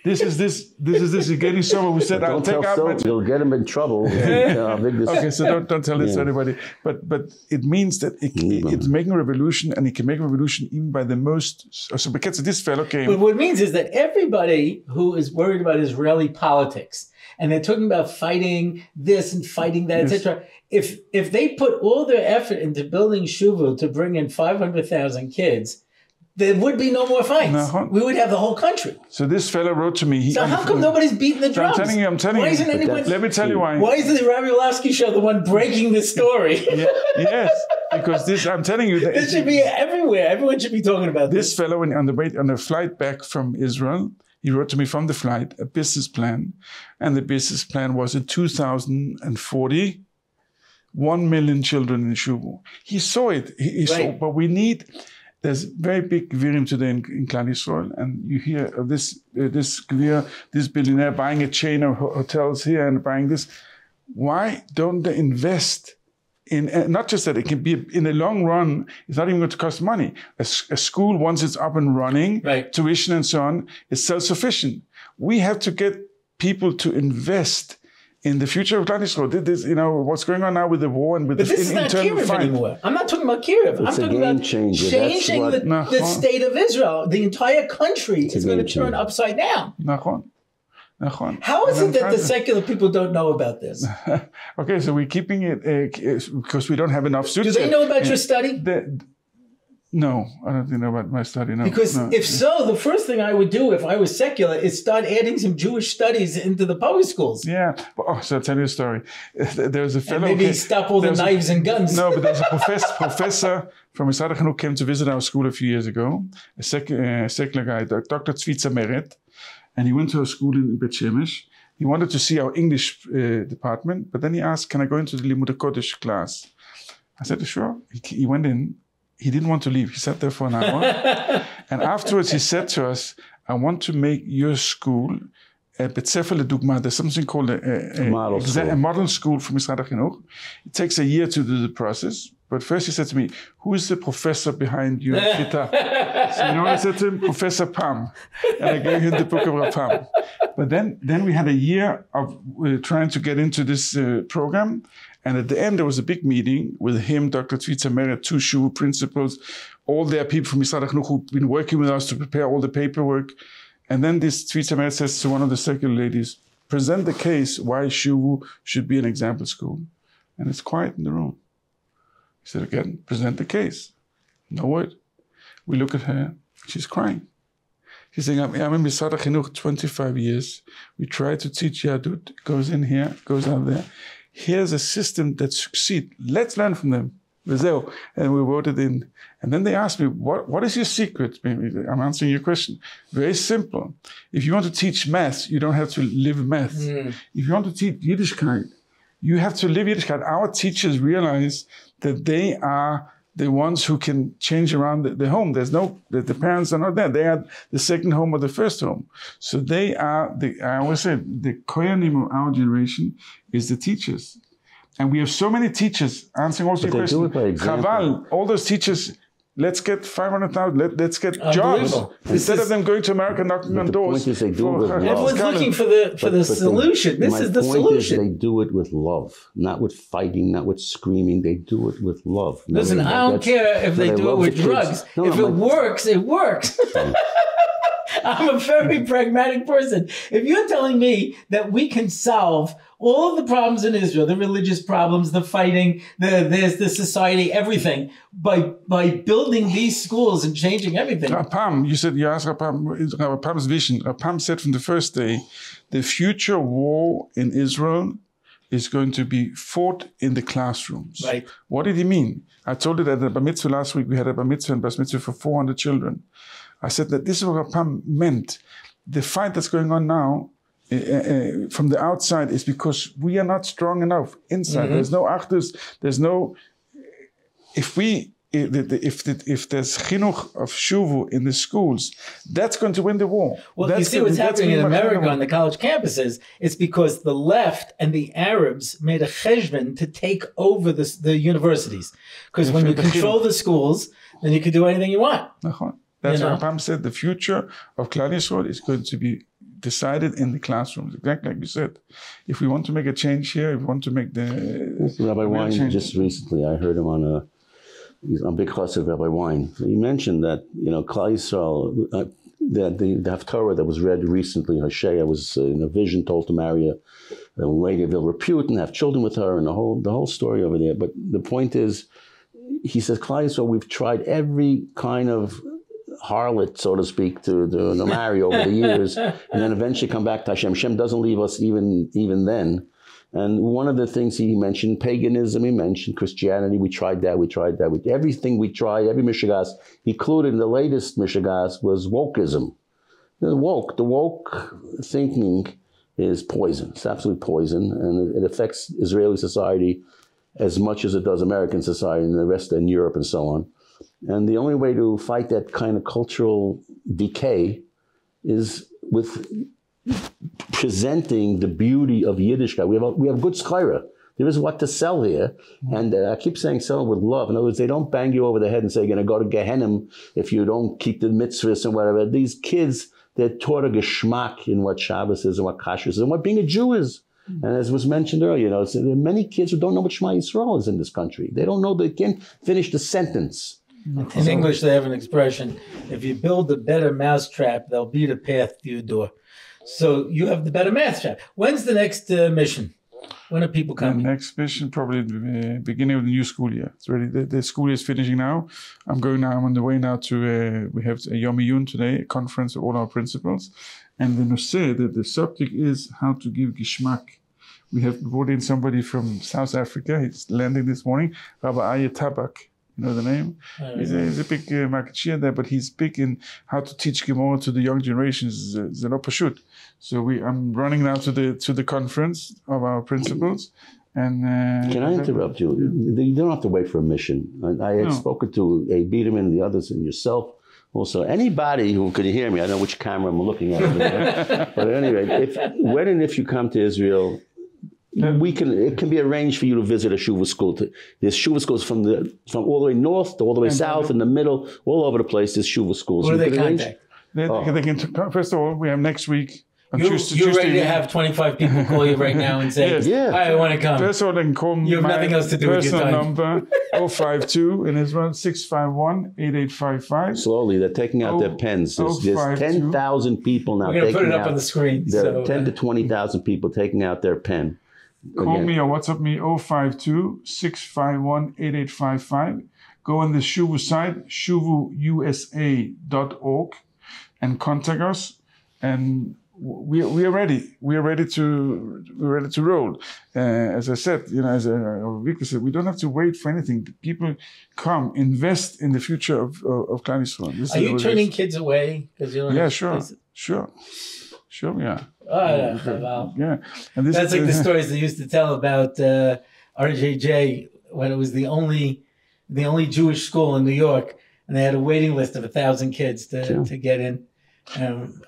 S2: This is this. You're getting sober. We said, I'll take out my...
S3: You'll get him in trouble.
S2: Okay, so don't tell this to anybody. But it means that it's making a revolution, and it can make a revolution even by the most... So because this fellow came...
S1: But what it means is that everybody who is worried about Israeli politics, and they're talking about fighting this and fighting that, etc., if they put all their effort into building Shuvu to bring in 500,000 kids... there would be no more fights. No. We would have the whole country.
S2: So this fellow wrote to me.
S1: So how come nobody's beating the drums?
S2: I'm telling you.
S1: Isn't anyone,
S2: let me tell you why.
S1: Why is the Rabbi Orlofsky show the one breaking the story?
S2: Yes, because I'm telling you.
S1: This should be everywhere. Everyone should be talking about this.
S2: This fellow, on the flight back from Israel, he wrote to me from the flight a business plan. And the business plan was in 2040, 1 million children in Shuvu. He saw it. He saw, but we need... There's very big Gvirim today in Klal Yisrael, and you hear of this Gvir, this billionaire buying a chain of hotels here and buying this. Why don't they invest in, not just that, it can be in the long run, it's not even going to cost money. A school, once it's up and running, tuition and so on, is self-sufficient. We have to get people to invest in the future of Klal Yisrael. This, what's going on now with the war and with the internal fight. But this is not Kiruv anymore.
S1: I'm not talking about Kiruv. I'm talking about changing the state of Israel. The entire country is going to turn upside down. How is it that the secular people don't know about this?
S2: Okay, so we're keeping it because we don't have enough students.
S1: Do they know about your study?
S2: No, I don't know about my study. No,
S1: because if so, the first thing I would do if I was secular is start adding some Jewish studies into the public schools.
S2: Yeah. So I'll tell you a story. There's a fellow...
S1: And maybe stop all the knives and guns.
S2: No, but there's a professor from Misrad HaChinuch came to visit our school a few years ago, a secular guy, Dr. Tzvi Tzameret, and he went to a school in Bet Shemesh. He wanted to see our English department, but then he asked, can I go into the Limud HaKodesh class? I said, sure. He went in. He didn't want to leave. He sat there for an hour. And afterwards, he said to us, I want to make your school a Bet Sefer LeDugma. There's something called a model school for Misrad HaChinuch. It takes a year to do the process. But first he said to me, who is the professor behind your Kita? So you know what I said to him? Professor Pam. And I gave him the book of Rapam. But then we had a year of trying to get into this program. And at the end, there was a big meeting with him, Dr. Tzvi Tzameret, 2 Shuvu principals, all their people from Misrad HaChinuch who've been working with us to prepare all the paperwork. And then this Tzvi Tzameret says to one of the secular ladies, present the case why Shuvu should be an example school. And it's quiet in the room. He said again, present the case. No word. We look at her, she's crying. She's saying, I'm in Misrad HaChinuch 25 years. We try to teach Yadut, goes in here, goes out there. Here's a system that succeeds. Let's learn from them. And we wrote it in. And then they asked me, what is your secret? I'm answering your question. Very simple. If you want to teach math, you don't have to live math. If you want to teach Yiddishkeit, you have to live Yiddishkeit. Our teachers realize that they are the ones who can change around the home. There's the parents are not there. They are the second home or the first home. So they are, I always say, the koyanim of our generation is the teachers. And we have so many teachers answering also your question. Chaval, all those teachers, let's get 500,000, let's get jobs. Instead of them going to America knocking on doors.
S1: Everyone's looking for the solution. This is the solution.
S3: My point is they do it with love, not with fighting, not with screaming. They do it with love.
S1: Listen, I don't care if they do it with drugs. If it works, it works. I'm a very pragmatic person. If you're telling me that we can solve all of the problems in Israel, the religious problems, the fighting, the society, everything, by building these schools and changing everything.
S2: Rapam, you asked Rapam's vision. Rapam said from the first day, the future war in Israel is going to be fought in the classrooms.
S1: Right.
S2: What did he mean? I told you that at the Bar Mitzvah last week, we had a Bar Mitzvah and Bas Mitzvah for 400 children. I said that this is what Rapam meant. The fight that's going on now from the outside is because we are not strong enough inside. Mm-hmm. There's no achdus. There's no. If there's chinuch of shuvu in the schools, that's going to win the war.
S1: Well, you see what's happening in America on the college campuses. It's because the left and the Arabs made a cheshbon to take over the universities. Because when you control the schools, then you can do anything you want.
S2: That's what Pam said. The future of Klal Yisrael is going to be decided in the classrooms, exactly like you said. If we want to make a change here, if we want to make the
S3: Rabbi Wein, just recently, I heard him on a big class of Rabbi Wein. He mentioned that, Klal Yisrael, that the Haftarah that was read recently, Hashaya was in a vision told to marry a lady of ill repute and have children with her, and the whole story over there. But the point is, he says, Klal Yisrael, we've tried every kind of harlot, so to speak, to marry over the years, and then eventually come back to Hashem. Hashem doesn't leave us even then. And one of the things he mentioned, paganism, he mentioned Christianity, we tried that. Everything we tried, every Mishagas, including the latest Mishagas, was wokeism. The woke thinking is poison. It's absolute poison, and it affects Israeli society as much as it does American society and the rest in Europe and so on. And the only way to fight that kind of cultural decay is with presenting the beauty of Yiddishkeit. We have good schira. There is what to sell here. And I keep saying sell with love. In other words, they don't bang you over the head and say you're going to go to Gehenna if you don't keep the mitzvahs and whatever. These kids, they're taught a geschmack in what Shabbos is and what kashrus is and what being a Jew is. And as was mentioned earlier, there are many kids who don't know what Shema Yisrael is in this country. They don't know, they can't finish the sentence.
S1: In English, they have an expression: if you build a better mousetrap, they'll beat a path to your door. So you have the better mousetrap. When's the next mission? When are people coming?
S2: The next mission, probably at the beginning of the new school year. It's ready. The school year is finishing now. I'm on the way now to, we have a Yom Iyun today, a conference of all our principals. And the Noseh, the subject is how to give Gishmak. We have brought in somebody from South Africa. He's landing this morning, Rabbi Tabak. You know the name? He's a big marketeer there, but he's big in how to teach Gemara to the young generations. Zelo pashut. So I'm running now to the conference of our principals. And
S3: can I interrupt you? You don't have to wait for a mission. I had spoken to a Gutterman and the others and yourself. Also, anybody who could hear me, I don't know which camera I'm looking at. But anyway, when and if you come to Israel, it can be arranged for you to visit a Shuvu school. There's Shuvu schools from all the way north to all the way south, in the middle, all over the place. There's Shuvu schools.
S1: What do they contact?
S2: They can, first of all, we have next week.
S1: You're ready to have 25 people call you right now and say,
S2: yes.
S1: I want to come.
S2: First of all, they can call me.
S1: You have nothing else to do with your time.
S2: Personal number, 052, and it's 651-8855.
S3: Slowly, they're taking out their pens. There's 10,000 people now.
S1: We're going to put it up on the screen.
S3: There are 10 to 20,000 people taking out their pen.
S2: Call me or WhatsApp me 052-651-8855. Go on the Shuvu site, shuvuyusa.org, and contact us. And we are ready. We are ready to roll. As I said, as Victor said, we don't have to wait for anything. People come, invest in the future of Klal Yisrael.
S1: Are you turning kids away?
S2: Sure, yeah.
S1: Oh, wow.
S2: Yeah. And
S1: that's like the stories they used to tell about RJJ when it was the only Jewish school in New York, and they had a waiting list of 1,000 kids to get in.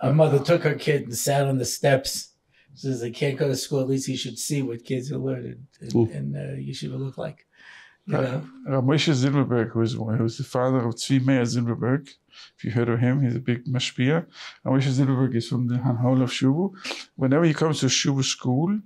S1: Our mother took her kid and sat on the steps. Says they can't go to school. At least he should see what kids will learn and yeshiva look like.
S2: Rabbi Moshe Zilberberg, who was the father of Tzvi Meir Zilberberg. If you heard of him, he's a big mashpia. Rabbi Moshe Zilberberg is from the Hanhol of Shuvu. Whenever he comes to a Shuvu school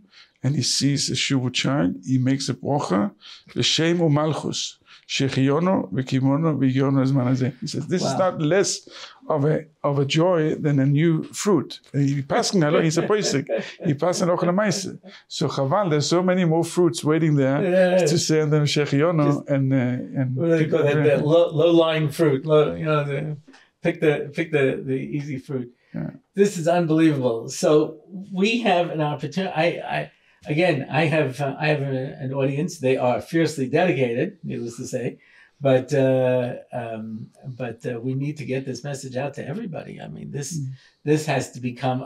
S2: and he sees a Shuvu child, he makes a brocha, l'shem u'malchus. Shechiyono v'kimono v'yono zman hazeh. He says this is not less of a joy than a new fruit. He passing along. He's a poisik. He passing ochel ma'aseh. So chaval, there's so many more fruits waiting there to send them Shechiyono and
S1: what do they call that low-lying fruit. Pick the easy fruit.
S2: Yeah.
S1: This is unbelievable. So we have an opportunity. I have an audience. They are fiercely dedicated, needless to say, but we need to get this message out to everybody. I mean, this has to become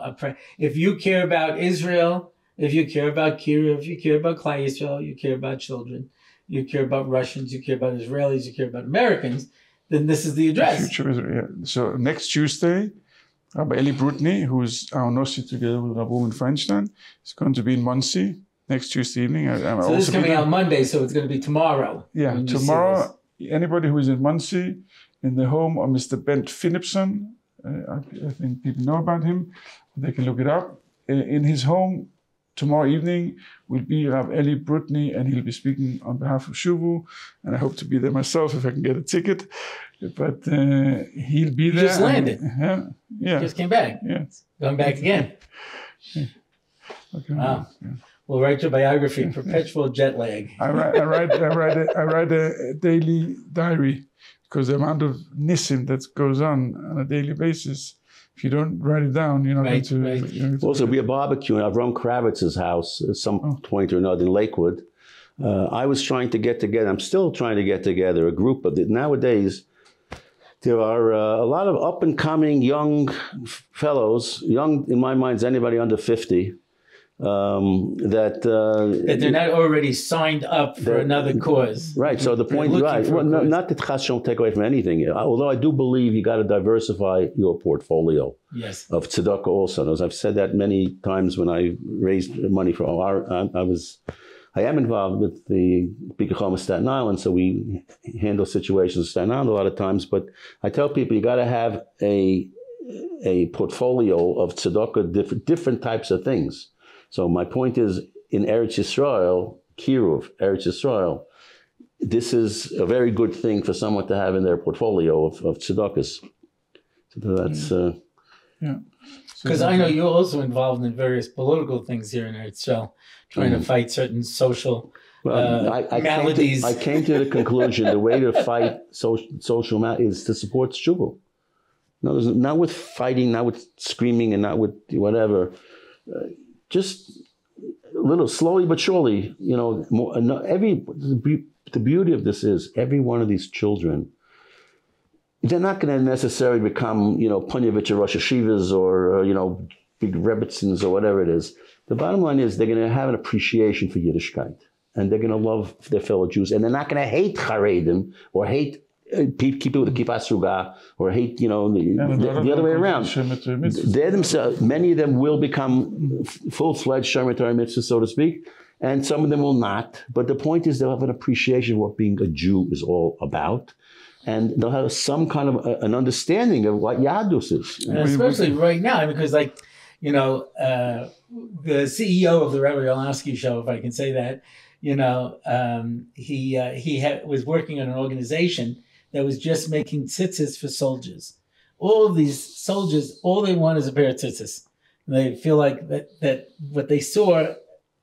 S1: if you care about Israel, if you care about Kira, if you care about Klal Yisrael, you care about children, you care about Russians, you care about Israelis, you care about Americans, then this is the address.
S2: The future Israel, yeah. So next Tuesday, Rabbi Eli Brutny, who's our Nossi together with Rabbi Feinstein, is going to be in Monsey next Tuesday evening.
S1: So this is coming out Monday, so it's going to be tomorrow.
S2: Yeah, tomorrow, anybody who is in Monsey, in the home of Mr. Bent Philipson, I think people know about him, they can look it up. In his home, tomorrow evening will be Rabbi Eli Brutny, and he'll be speaking on behalf of Shuvu, and I hope to be there myself if I can get a ticket. But he'll be there.
S1: Just landed.
S2: Yeah.
S1: Just came back.
S2: Yeah.
S1: Going back again.
S2: Yeah. Okay.
S1: Wow.
S2: Yeah.
S1: We'll write your biography, Perpetual Jet Lag.
S2: I write a daily diary because the amount of nissim that goes on a daily basis, if you don't write it down, you're not going to.
S3: Also, be a barbecue at Avram Kravitz's house at some point or another in Lakewood. I was trying to get together. I'm still trying to get together a group of nowadays. There are a lot of up-and-coming young fellows, young in my mind is anybody under 50, that
S1: they're not already signed up for another cause.
S3: Right. So the point, right? Well, not that Chas don't take away from anything. Although I do believe you got to diversify your portfolio.
S1: Yes. Of
S3: tzedakah also. As I've said that many times when I raised money for I am involved with the Bikachom of Staten Island, so we handle situations in Staten Island a lot of times. But I tell people you got to have a portfolio of tzedakah, different types of things. So my point is, in Eretz Yisrael, Kiruv, Eretz Yisrael, this is a very good thing for someone to have in their portfolio of tzedakahs. So that's
S2: yeah.
S1: Because I know you're also involved in various political things here in Eretz Yisrael, trying to fight certain social maladies.
S3: I came to the conclusion the way to fight social maladies is to support Shuvu. No, not with fighting, not with screaming, and not with whatever. Just a little slowly but surely, the beauty of this is every one of these children, they're not going to necessarily become, Punyavich or Rosh Hashivas or, big Rebbitzins or whatever it is. The bottom line is they're going to have an appreciation for Yiddishkeit, and they're going to love their fellow Jews, and they're not going to hate Haredim or hate people with the Kippah Sruga or hate, the other way around. They themselves, many of them will become full-fledged Shomer Torah mitzvahs, so to speak, and some of them will not. But the point is they'll have an appreciation of what being a Jew is all about. And they'll have some kind of an understanding of what Yadus is.
S1: And especially right now, because the CEO of the Rabbi Orlofsky show, if I can say that, he was working on an organization that was just making tzitzis for soldiers. All of these soldiers, all they want is a pair of tzitzis. They feel like that what they saw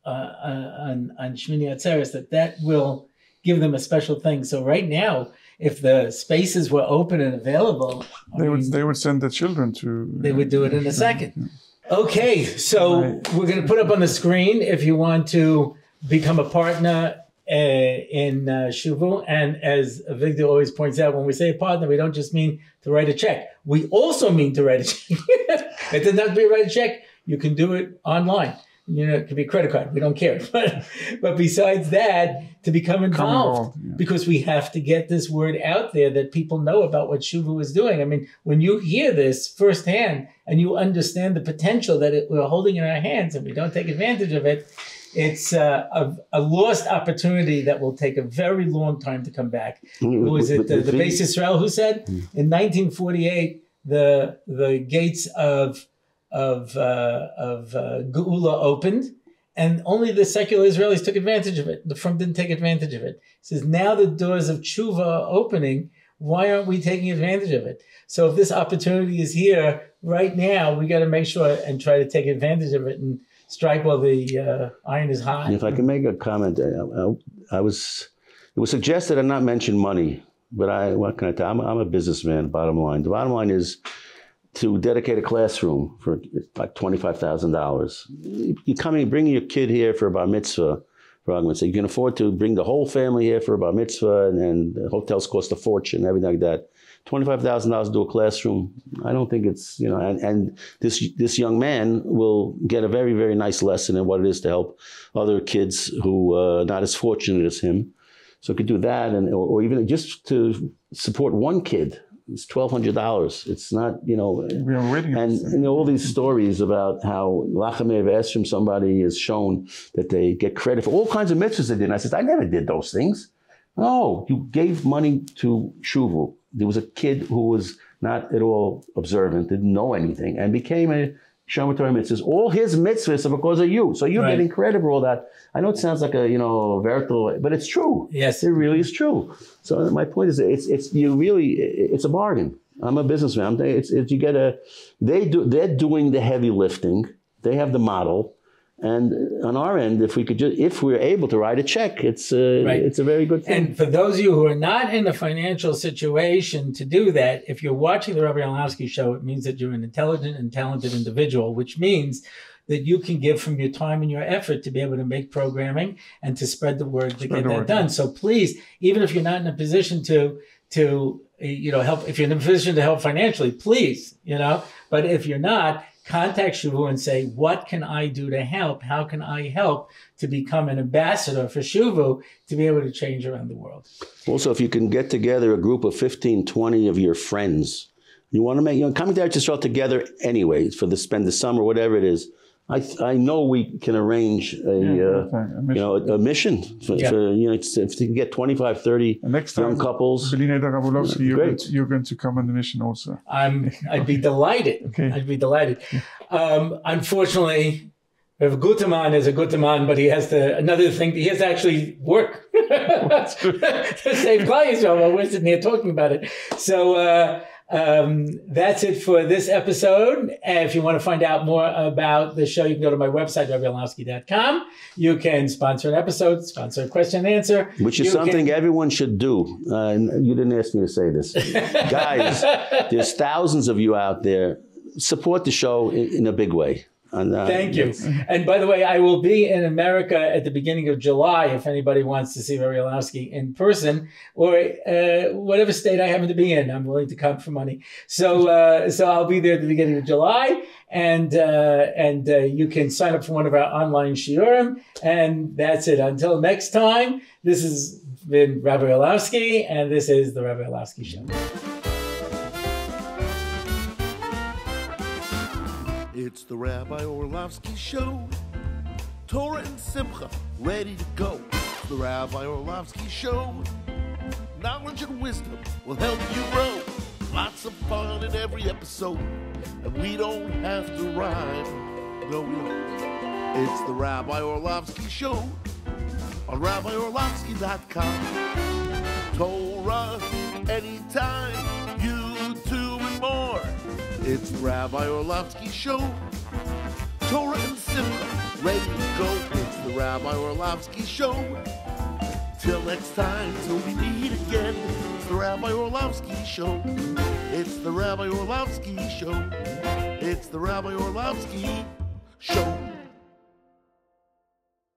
S1: on Shmini Atzeres, that will give them a special thing. So right now, if the spaces were open and available,
S2: they would send their children to.
S1: They would do it in a second. Okay, so we're going to put up on the screen if you want to become a partner in Shuvu. And as Avigdor always points out, when we say a partner, we don't just mean to write a check. We also mean to write a check. It doesn't have to be write a check. You can do it online. It could be a credit card. We don't care. But besides that, to become involved, because we have to get this word out there that people know about what Shuvu is doing. I mean, when you hear this firsthand and you understand the potential that we're holding in our hands and we don't take advantage of it, it's a lost opportunity that will take a very long time to come back. Who was it? The Beis Yisrael who said in 1948 the gates of Geula opened, And only the secular Israelis took advantage of it. The Frum didn't take advantage of it. He says, now the doors of tshuva are opening. Why aren't we taking advantage of it? So if this opportunity is here right now, we got to make sure and try to take advantage of it and strike while the iron is hot.
S3: If I can make a comment, it was suggested I not mention money, but what can I tell you? I'm a businessman, bottom line. The bottom line is to dedicate a classroom for like $25,000. You bringing your kid here for a bar mitzvah, for argument's sake. You can afford to bring the whole family here for a bar mitzvah, and the hotels cost a fortune, everything like that. $25,000 to do a classroom, I don't think it's, and this young man will get a very, very nice lesson in what it is to help other kids who are not as fortunate as him. So could do that, or even just to support one kid. It's $1,200. It's not,
S2: We are waiting.
S3: And all these stories about how Lachamei V'es from somebody is shown that they get credit for all kinds of mitzvahs they did. And I said, I never did those things. No, you gave money to Shuvu. There was a kid who was not at all observant, didn't know anything, and became a Shomer Torah mitzvahs. All his mitzvahs are because of you. So you're getting credit for all that. I know it sounds like a, Vertel, but it's true.
S1: Yes.
S3: It really is true. So my point is, it's a bargain. I'm a businessman. They're doing the heavy lifting. They have the model. And on our end, if we're able to write a check, it's a very good thing.
S1: And for those of you who are not in a financial situation to do that, if you're watching the Rabbi Orlofsky show, it means that you're an intelligent and talented individual, which means that you can give from your time and your effort to be able to make programming and to spread the word to get that done. So please, even if you're not in a position to help, if you're in a position to help financially, please, but if you're not, contact Shuvu and say, what can I do to help? How can I help to become an ambassador for Shuvu to be able to change around the world?
S3: Also, if you can get together a group of 15, 20 of your friends, you want to make, coming to Eretz Yisrael together anyway, spend the summer, whatever it is, I know we can arrange a mission for if you can get 25, 30 young couples.
S2: Rabbi Orlofsky, you're going to come on the mission also.
S1: I'd be delighted. Okay. I'd be delighted. Unfortunately, Rabbi Gutterman is a Gutterman, but he has to actually work to save Klal Yisrael. We're sitting here talking about it. So that's it for this episode. If you want to find out more about the show, you can go to my website, RabbiOrlofsky.com. You can sponsor an episode, sponsor a question and answer.
S3: Which is something everyone should do. You didn't ask me to say this. Guys, there's thousands of you out there. Support the show in a big way.
S1: Thank you. And by the way, I will be in America at the beginning of July if anybody wants to see Rabbi Orlofsky in person, or whatever state I happen to be in. I'm willing to come for money. So I'll be there at the beginning of July, and you can sign up for one of our online Shiurim. And that's it. Until next time, this has been Rabbi Orlofsky, and this is the Rabbi Orlofsky Show.
S4: It's the Rabbi Orlofsky Show. Torah and Simcha, ready to go. It's the Rabbi Orlofsky Show. Knowledge and wisdom will help you grow. Lots of fun in every episode. And we don't have to rhyme. No, we don't. It's the Rabbi Orlofsky Show on RabbiOrlofsky.com. Torah, anytime, YouTube and more. It's the Rabbi Orlofsky Show. Torah and Simcha, ready to go. It's the Rabbi Orlofsky Show. Till next time, till we meet again. It's the Rabbi Orlofsky Show. It's the Rabbi Orlofsky Show. It's the Rabbi Orlofsky Show.